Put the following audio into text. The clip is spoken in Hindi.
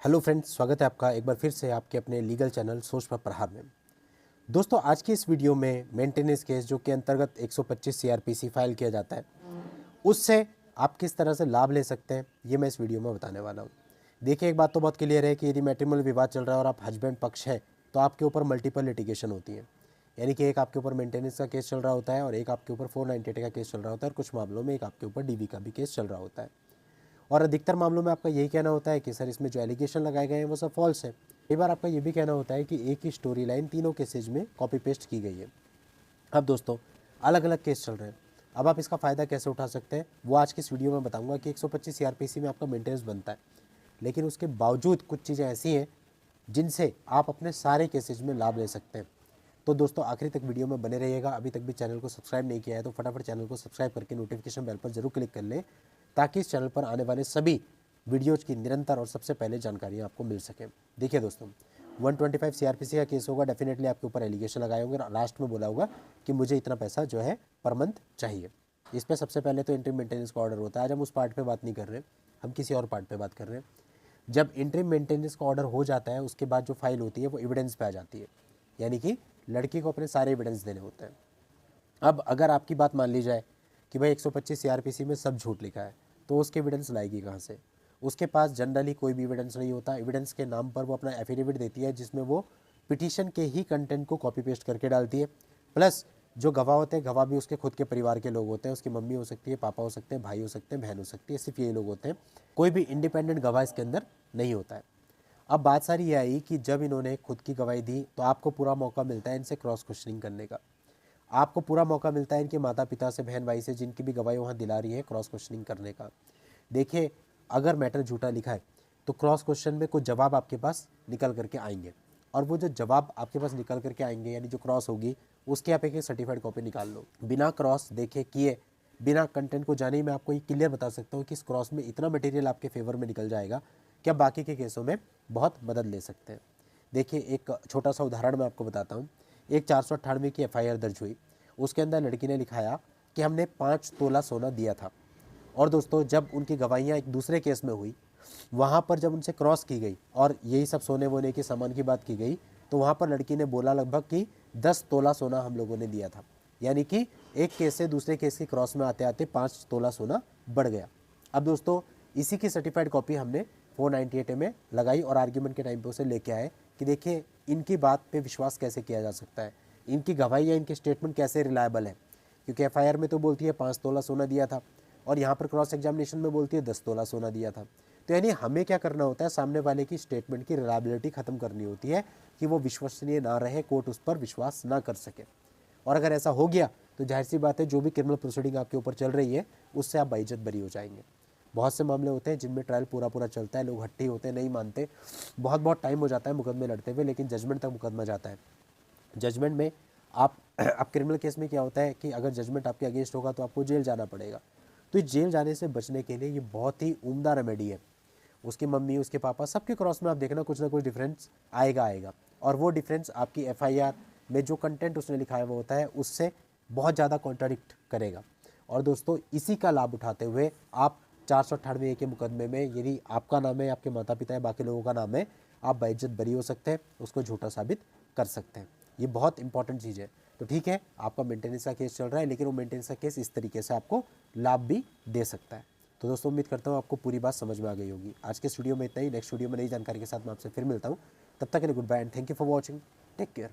हेलो फ्रेंड्स, स्वागत है आपका एक बार फिर से आपके अपने लीगल चैनल सोच पर प्रहार में। दोस्तों, आज की इस वीडियो में मेंटेनेंस केस जो के अंतर्गत 125 सीआरपीसी फाइल किया जाता है, उससे आप किस तरह से लाभ ले सकते हैं, ये मैं इस वीडियो में बताने वाला हूँ। देखिए, एक बात तो बहुत क्लियर है कि यदि मैट्रिमोनियल विवाद चल रहा है और आप हस्बैंड पक्ष हैं, तो आपके ऊपर मल्टीपल लिटिगेशन होती है। यानी कि एक आपके ऊपर मेंटेनेंस का केस चल रहा होता है और एक आपके ऊपर 498 का केस चल रहा होता है और कुछ मामलों में एक आपके ऊपर डीवी का भी केस चल रहा होता है। और अधिकतर मामलों में आपका यही कहना होता है कि सर, इसमें जो एलिगेशन लगाए गए हैं वो सब फॉल्स है। कई बार आपका ये भी कहना होता है कि एक ही स्टोरी लाइन तीनों केसेज में कॉपी पेस्ट की गई है। अब दोस्तों, अलग अलग केस चल रहे हैं। अब आप इसका फ़ायदा कैसे उठा सकते हैं वो आज की इस वीडियो में बताऊंगा कि 125 सीआरपीसी में आपका मेंटेनेंस बनता है, लेकिन उसके बावजूद कुछ चीज़ें ऐसी हैं जिनसे आप अपने सारे केसेज में लाभ ले सकते हैं। तो दोस्तों, आखिरी तक वीडियो में बने रहिएगा। अभी तक भी चैनल को सब्सक्राइब नहीं किया है तो फटाफट चैनल को सब्सक्राइब करके नोटिफिकेशन बेल पर जरूर क्लिक कर लें, ताकि इस चैनल पर आने वाले सभी वीडियोज़ की निरंतर और सबसे पहले जानकारियाँ आपको मिल सकें। देखिए दोस्तों, 125 सीआरपीसी का केस होगा, डेफिनेटली आपके ऊपर एलिगेशन लगाए होंगे और लास्ट में बोला होगा कि मुझे इतना पैसा जो है पर मंथ चाहिए। इस पर सबसे पहले तो इंटरिम मेंटेनेंस का ऑर्डर होता है। आज हम उस पार्ट पे बात नहीं कर रहे, हम किसी और पार्ट पे बात कर रहे हैं। जब इंटरिम मेंटेनेंस का ऑर्डर हो जाता है, उसके बाद जो फाइल होती है वो एविडेंस पे आ जाती है, यानी कि लड़की को अपने सारे एविडेंस देने होते हैं। अब अगर आपकी बात मान ली जाए कि भाई 125 सीआरपीसी में सब झूठ लिखा है, तो उसके एविडेंस लाएगी कहाँ से? उसके पास जनरली कोई भी एविडेंस नहीं होता। एविडेंस के नाम पर वो अपना एफिडेविट देती है, जिसमें वो पिटीशन के ही कंटेंट को कॉपी पेस्ट करके डालती है। प्लस जो गवाह होते हैं, गवाह भी उसके खुद के परिवार के लोग होते हैं। उसकी मम्मी हो सकती है, पापा हो सकते हैं, भाई हो सकते हैं, बहन हो सकती है, सिर्फ ये लोग होते हैं। कोई भी इंडिपेंडेंट गवाह इसके अंदर नहीं होता है। अब बात सारी ये आई कि जब इन्होंने खुद की गवाही दी तो आपको पूरा मौका मिलता है इनसे क्रॉस क्वेश्चनिंग करने का। आपको पूरा मौका मिलता है इनके माता पिता से, बहन भाई से, जिनकी भी गवाही वहाँ दिला रही है, क्रॉस क्वेश्चनिंग करने का। देखिए, अगर मैटर झूठा लिखा है तो क्रॉस क्वेश्चन में कुछ जवाब आपके पास निकल करके आएंगे, और वो जो जवाब आपके पास निकल करके आएंगे, यानी जो क्रॉस होगी, उसकी आप एक सर्टिफाइड कॉपी निकाल लो। बिना क्रॉस देखे किए, बिना कंटेंट को जाने ही मैं आपको ये क्लियर बता सकता हूँ कि इस क्रॉस में इतना मटेरियल आपके फेवर में निकल जाएगा कि आप बाकी के केसों में बहुत मदद ले सकते हैं। देखिए, एक छोटा सा उदाहरण मैं आपको बताता हूँ। एक 498 की एफआईआर दर्ज हुई। उसके अंदर लड़की ने लिखाया कि हमने 5 तोला सोना दिया था। और दोस्तों, जब उनकी गवाहियाँ एक दूसरे केस में हुई, वहाँ पर जब उनसे क्रॉस की गई और यही सब सोने वोने के सामान की बात की गई, तो वहाँ पर लड़की ने बोला लगभग कि 10 तोला सोना हम लोगों ने दिया था। यानी कि एक केस से दूसरे केस की क्रॉस में आते आते 5 तोला सोना बढ़ गया। अब दोस्तों, इसी की सर्टिफाइड कॉपी हमने 498 में लगाई और आर्ग्यूमेंट के टाइम पे उसे लेके आए कि देखिए, इनकी बात पे विश्वास कैसे किया जा सकता है, इनकी गवाही या इनके स्टेटमेंट कैसे रिलायबल है। क्योंकि एफआईआर में तो बोलती है 5 तोला सोना दिया था और यहाँ पर क्रॉस एग्जामिनेशन में बोलती है 10 तोला सोना दिया था। तो यानी हमें क्या करना होता है, सामने वाले की स्टेटमेंट की रिलायबिलिटी खत्म करनी होती है कि वो विश्वसनीय ना रहे, कोर्ट उस पर विश्वास ना कर सके। और अगर ऐसा हो गया तो जाहिर सी बात है, जो भी क्रिमिनल प्रोसीडिंग आपके ऊपर चल रही है उससे आप बाइज्जत बरी हो जाएंगे। बहुत से मामले होते हैं जिनमें ट्रायल पूरा पूरा चलता है, लोग हट्टी होते हैं, नहीं मानते, बहुत बहुत टाइम हो जाता है मुकदमे लड़ते हुए, लेकिन जजमेंट तक मुकदमा जाता है। जजमेंट में आप अब क्रिमिनल केस में क्या होता है कि अगर जजमेंट आपके अगेंस्ट होगा तो आपको जेल जाना पड़ेगा। तो इस जेल जाने से बचने के लिए ये बहुत ही उम्दा रेमेडी है। उसकी मम्मी, उसके पापा, सबके क्रॉस में आप देखना कुछ ना कुछ डिफरेंस आएगा, और वो डिफरेंस आपकी एफआईआर में जो कंटेंट उसने लिखा है वो होता है उससे बहुत ज़्यादा कॉन्ट्राडिक्ट करेगा। और दोस्तों, इसी का लाभ उठाते हुए आप 498 के मुकदमे में, यदि आपका नाम है, आपके माता पिता है, बाकी लोगों का नाम है, आप बाइज्जत बरी हो सकते हैं, उसको झूठा साबित कर सकते हैं। ये बहुत इंपॉर्टेंट चीज़ है। तो ठीक है, आपका मेंटेनेंस का केस चल रहा है, लेकिन वो मेंटेनेंस का केस इस तरीके से आपको लाभ भी दे सकता है। तो दोस्तों, उम्मीद करता हूँ आपको पूरी बात समझ में आ गई होगी। आज के स्टूडियो में इतना ही। नेक्स्ट वीडियो में नई जानकारी के साथ मैं आपसे फिर मिलता हूँ। तब तक के लिए goodbye and thank you for watching. Take care.